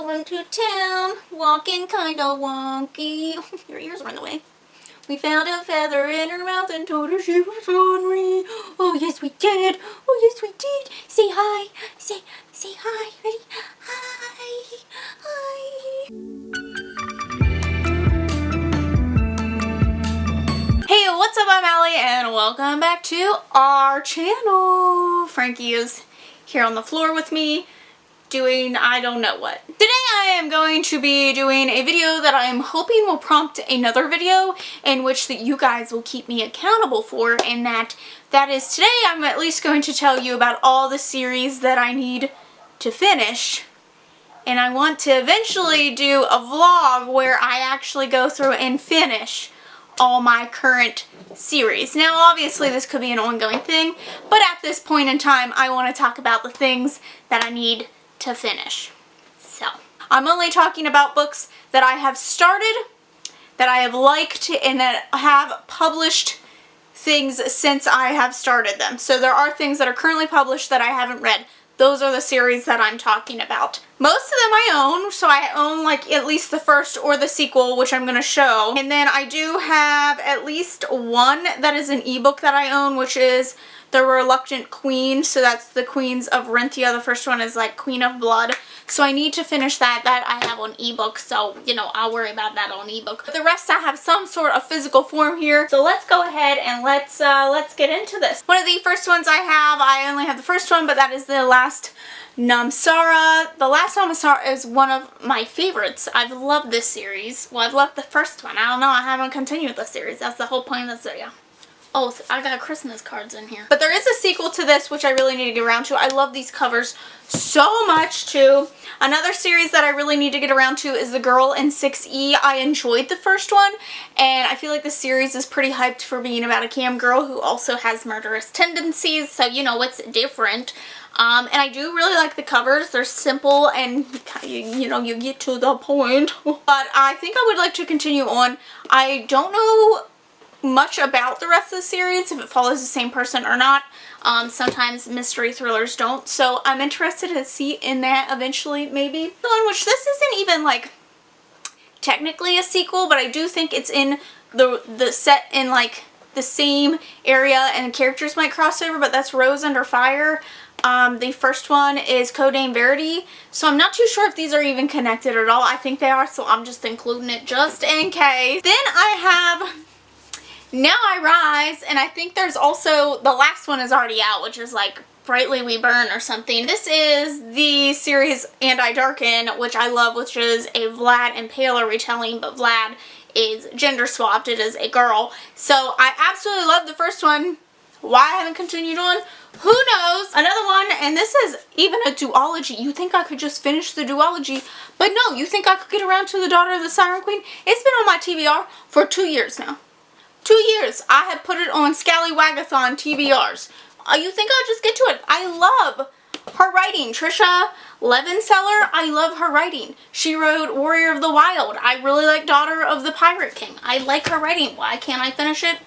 going to town, walking kinda wonky. Your ears are in the way. We found a feather in her mouth and told her she was hungry. Oh yes we did. Oh yes we did. Say hi. Say hi. Ready? Hi. Hi. Hey, what's up? I'm Allie and welcome back to our channel. Frankie is here on the floor with me doing I don't know what. Today I am going to be doing a video that I am hoping will prompt another video in which that you guys will keep me accountable for, and that is today I'm at least going to tell you about all the series that I need to finish. And I want to eventually do a vlog where I actually go through and finish all my current series. Now obviously this could be an ongoing thing, but at this point in time I want to talk about the things that I need to finish. So I'm only talking about books that I have started, that I have liked, and that have published things since I have started them. So there are things that are currently published that I haven't read. Those are the series that I'm talking about. Most of them I own, so I own like at least the first or the sequel, which I'm going to show. And then I do have at least one that is an ebook that I own, which is The Reluctant Queen. So that's the Queens of Renthia. The first one is like Queen of Blood. So I need to finish that. That I have on ebook, so you know I'll worry about that on ebook. But the rest I have some sort of physical form here. So let's go ahead and let's get into this. One of the first ones I only have the first one, but that is The Last Namsara. The Last Namsara is one of my favorites. I've loved this series. Well, I've loved the first one. I don't know. I haven't continued the series. That's the whole point of this video. Oh, I got Christmas cards in here. But there is a sequel to this, which I really need to get around to. I love these covers so much, too. Another series that I really need to get around to is The Girl in 6E. I enjoyed the first one, and I feel like the series is pretty hyped for being about a cam girl who also has murderous tendencies, so, you know, it's different. And I do really like the covers. They're simple and, you know, you get to the point. But I think I would like to continue on. I don't know much about the rest of the series, if it follows the same person or not. Sometimes mystery thrillers don't, so I'm interested to see in that eventually, maybe. In which this isn't even like technically a sequel, but I do think it's in the set in like the same area and the characters might cross over, but that's Rose Under Fire. The first one is Codename Verity, so I'm not too sure if these are even connected at all. I think they are, so I'm just including it just in case. Then I have Now I Rise, and I think there's also, the last one is already out, which is like Brightly We Burn or something. This is the series And I Darken, which I love, which is a Vlad and Paler retelling, but Vlad is gender swapped. It is a girl. So I absolutely love the first one. Why I haven't continued on, who knows? Another one, and this is even a duology. You think I could just finish the duology, but no, you think I could get around to The Daughter of the Siren Queen? It's been on my TBR for 2 years now. 2 years. I have put it on Scallywagathon TBRs. You think I'll just get to it? I love her writing. Trisha Levenseller, I love her writing. She wrote Warrior of the Wild. I really like Daughter of the Pirate King. I like her writing. Why can't I finish it?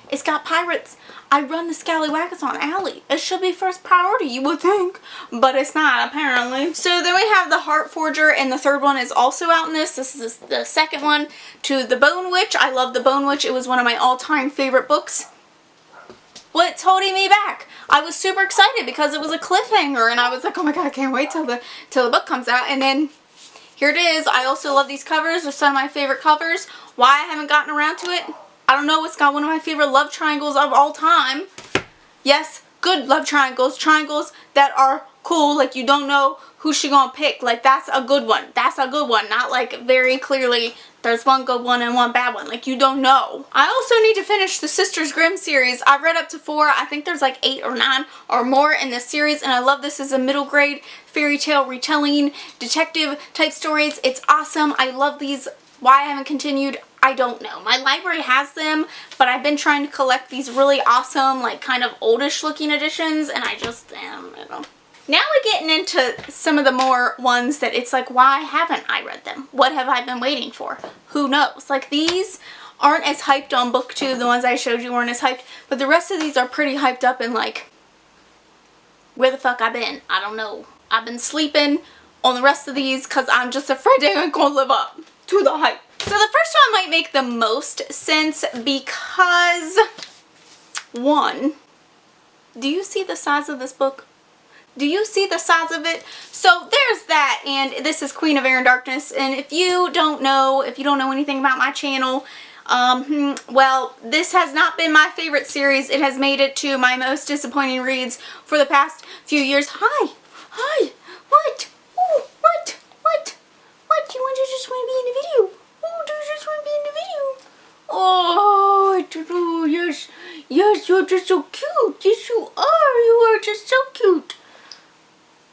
It's got pirates. I run the Scallywagathon alley. It should be first priority, you would think, but it's not, apparently. So then we have The Heart Forger, and the third one is also out in this. This is the second one to The Bone Witch. I love The Bone Witch. It was one of my all-time favorite books. What's holding me back? I was super excited because it was a cliffhanger, and I was like, oh my god, I can't wait till the book comes out. And then here it is. I also love these covers. They're some of my favorite covers. Why I haven't gotten around to it? I don't know. It's got one of my favorite love triangles of all time. Yes, good love triangles. Triangles that are cool. Like you don't know who she gonna pick. Like that's a good one. That's a good one. Not like very clearly there's one good one and one bad one. Like you don't know. I also need to finish the Sisters Grimm series. I've read up to 4. I think there's like 8 or 9 or more in this series. And I love this as a middle grade fairy tale retelling detective type stories. It's awesome. I love these. Why I haven't continued, I don't know. My library has them, but I've been trying to collect these really awesome, like kind of oldish looking editions, and I just am, you know. Now we're getting into some of the more ones that it's like, why haven't I read them? What have I been waiting for? Who knows? Like these aren't as hyped on BookTube. The ones I showed you weren't as hyped, but the rest of these are pretty hyped up and like, where the fuck I been? I don't know. I've been sleeping on the rest of these because I'm just afraid they ain't gonna live up to the hype. So the first one might make the most sense because, one, do you see the size of this book? Do you see the size of it? So there's that, and this is Queen of Air and Darkness, and if you don't know anything about my channel, well, this has not been my favorite series. It has made it to my most disappointing reads for the past few years. Hi, what? Ooh, what? You want to just want to be in the video? Oh, do you just want to be in the video? Oh, yes, you're just so cute. Yes, you are just so cute.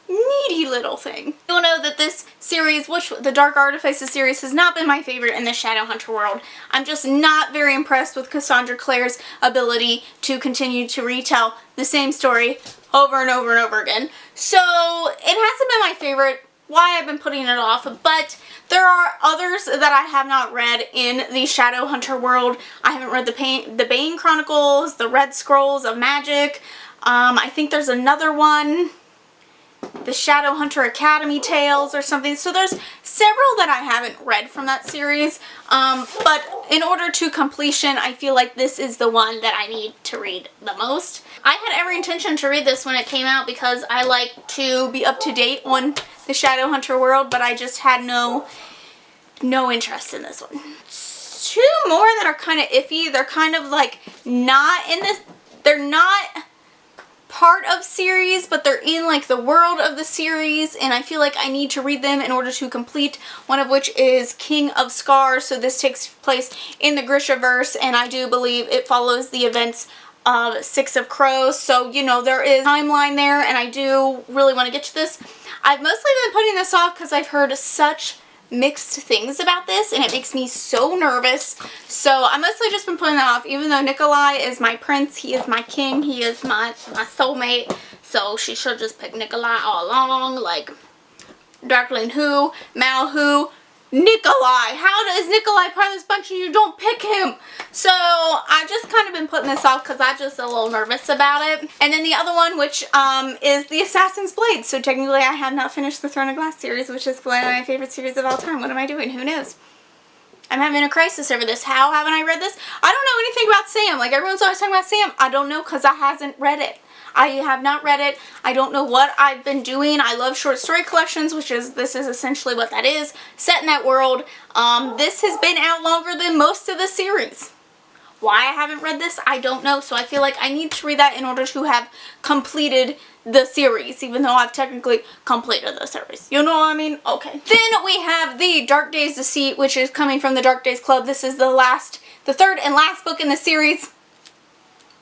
Needy little thing. You'll know that this series, which the Dark Artifices series, has not been my favorite in the Shadowhunter world. I'm just not very impressed with Cassandra Clare's ability to continue to retell the same story over and over and over again. So it hasn't been my favorite, why I've been putting it off, but there are others that I have not read in the Shadowhunter world. I haven't read the Bane Chronicles, the Red Scrolls of Magic. I think there's another one, the Shadowhunter Academy Tales or something. So there's several that I haven't read from that series, but in order to completion, I feel like this is the one that I need to read the most. I had every intention to read this when it came out because I like to be up to date on the Shadowhunter world, but I just had no interest in this one. Two more that are kind of iffy. They're kind of like not in this, they're not part of series, but they're in like the world of the series, and I feel like I need to read them in order to complete, one of which is King of Scars. So this takes place in the Grishaverse, and I do believe it follows the events of Six of Crows. So, you know, there is a timeline there, and I do really want to get to this. I've mostly been putting this off because I've heard such mixed things about this, and it makes me so nervous. So I mostly just been putting that off, even though Nikolai is my prince, he is my king, he is my soulmate. So she should just pick Nikolai all along, like Darkling who, Mal who, Nikolai. How does Nikolai part of this bunch and you don't pick him? So I just kind of been putting this off because I'm just a little nervous about it. And then the other one, which is the Assassin's Blade. So technically I have not finished the Throne of Glass series, which is one of my favorite series of all time. What am I doing? Who knows? I'm having a crisis over this. How haven't I read this? I don't know anything about Sam. Like, everyone's always talking about Sam. I don't know because I hasn't read it. I have not read it. I don't know what I've been doing. I love short story collections, this is essentially what that is, set in that world. This has been out longer than most of the series. Why I haven't read this, I don't know. So I feel like I need to read that in order to have completed the series, even though I've technically completed the series. You know what I mean? Okay. Then we have the Dark Days Deceit, which is coming from the Dark Days Club. This is the third and last book in the series.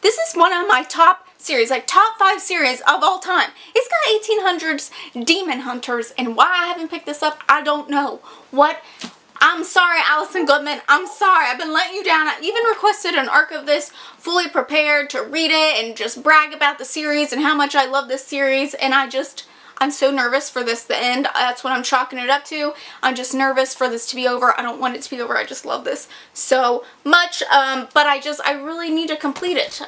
This is one of my top series, like top 5 series of all time. It's got 1800s demon hunters, and why I haven't picked this up, I don't know. I'm sorry, Allison Goodman. I'm sorry. I've been letting you down. I even requested an arc of this fully prepared to read it and just brag about the series and how much I love this series, and I'm so nervous for this to end. That's what I'm chalking it up to. I'm just nervous for this to be over. I don't want it to be over. I just love this so much. But I really need to complete it.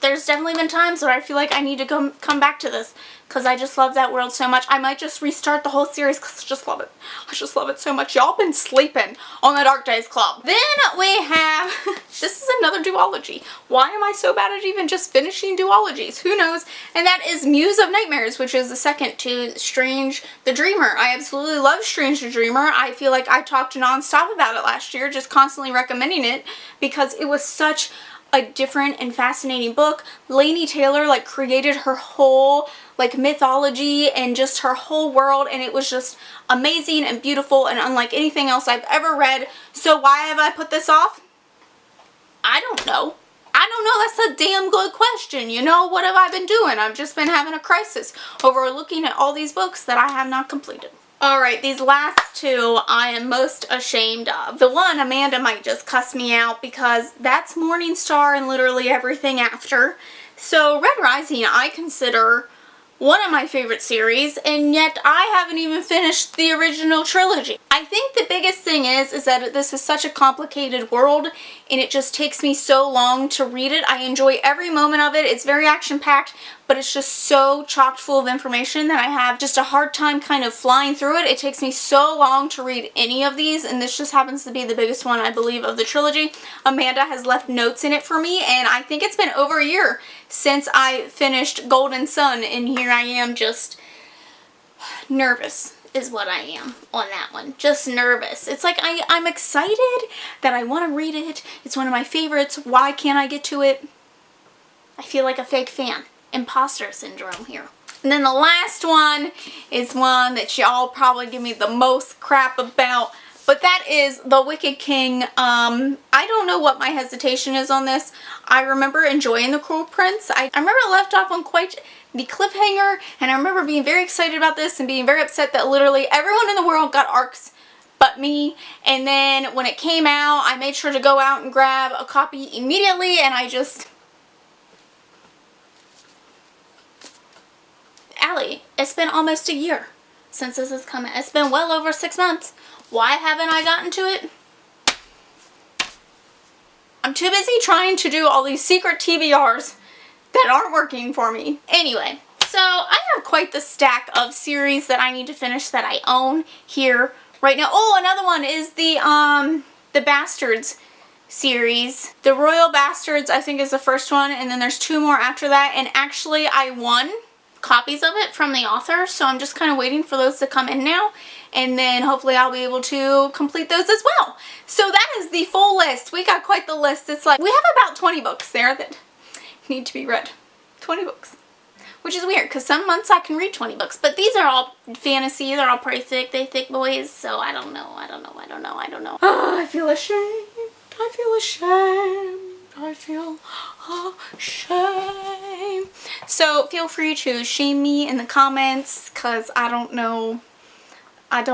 There's definitely been times where I feel like I need to come back to this because I just love that world so much. I might just restart the whole series because I just love it. I just love it so much. Y'all been sleeping on the Dark Days Club. Then we have, this is another duology. Why am I so bad at even just finishing duologies? Who knows? And that is Muse of Nightmares, which is the second to Strange the Dreamer. I absolutely love Strange the Dreamer. I feel like I talked nonstop about it last year, just constantly recommending it because it was such a different and fascinating book. Laini Taylor like created her whole like mythology and just her whole world, and it was just amazing and beautiful and unlike anything else I've ever read. So why have I put this off? I don't know. That's a damn good question. You know, what have I been doing? I've just been having a crisis over looking at all these books that I have not completed. Alright, these last two I am most ashamed of. The one, Amanda might just cuss me out because that's Morningstar and literally everything after. So Red Rising I consider one of my favorite series, and yet I haven't even finished the original trilogy. I think the biggest thing is that this is such a complicated world and it just takes me so long to read it. I enjoy every moment of it. It's very action-packed, but it's just so chock full of information that I have just a hard time kind of flying through it. It takes me so long to read any of these, and this just happens to be the biggest one, I believe, of the trilogy. Amanda has left notes in it for me, and I think it's been over a year since I finished Golden Sun, and here I am just nervous is what I am on that one. Just nervous. It's like I'm excited that I want to read it. It's one of my favorites. Why can't I get to it? I feel like a fake fan. Imposter syndrome here. And then the last one is one that y'all probably give me the most crap about, but that is The Wicked King. I don't know what my hesitation is on this. I remember enjoying The Cruel Prince. I remember I left off on quite the cliffhanger, and I remember being very excited about this and being very upset that literally everyone in the world got arcs but me. And then when it came out, I made sure to go out and grab a copy immediately, and I just... Allie, it's been almost a year since this has come out. It's been well over 6 months. Why haven't I gotten to it? I'm too busy trying to do all these secret TBRs that aren't working for me. Anyway, so I have quite the stack of series that I need to finish that I own here right now. Oh, another one is the Bastards series. The Royal Bastards, I think, is the first one, and then there's 2 more after that, and actually I won copies of it from the author, so I'm just kind of waiting for those to come in now, and then hopefully I'll be able to complete those as well. So that is the full list. We got quite the list. It's like we have about 20 books there that need to be read. 20 books. Which is weird, because some months I can read 20 books, but these are all fantasy. They're all pretty thick. They thick boys, so I don't know. Oh, I feel ashamed. I feel ashamed. I feel ashamed. So feel free to shame me in the comments, because I don't know. But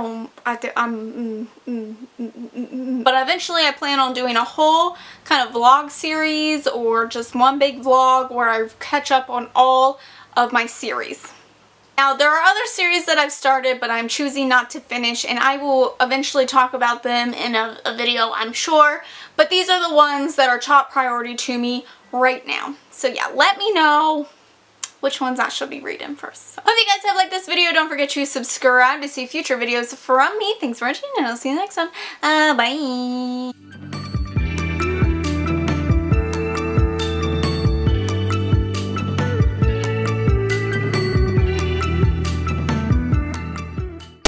eventually I plan on doing a whole kind of vlog series, or just one big vlog where I catch up on all of my series. Now, there are other series that I've started, but I'm choosing not to finish, and I will eventually talk about them in a video, I'm sure. But these are the ones that are top priority to me right now. So yeah, let me know which ones I should be reading first. So, hope you guys have liked this video. Don't forget to subscribe to see future videos from me. Thanks for watching, and I'll see you next time. Bye!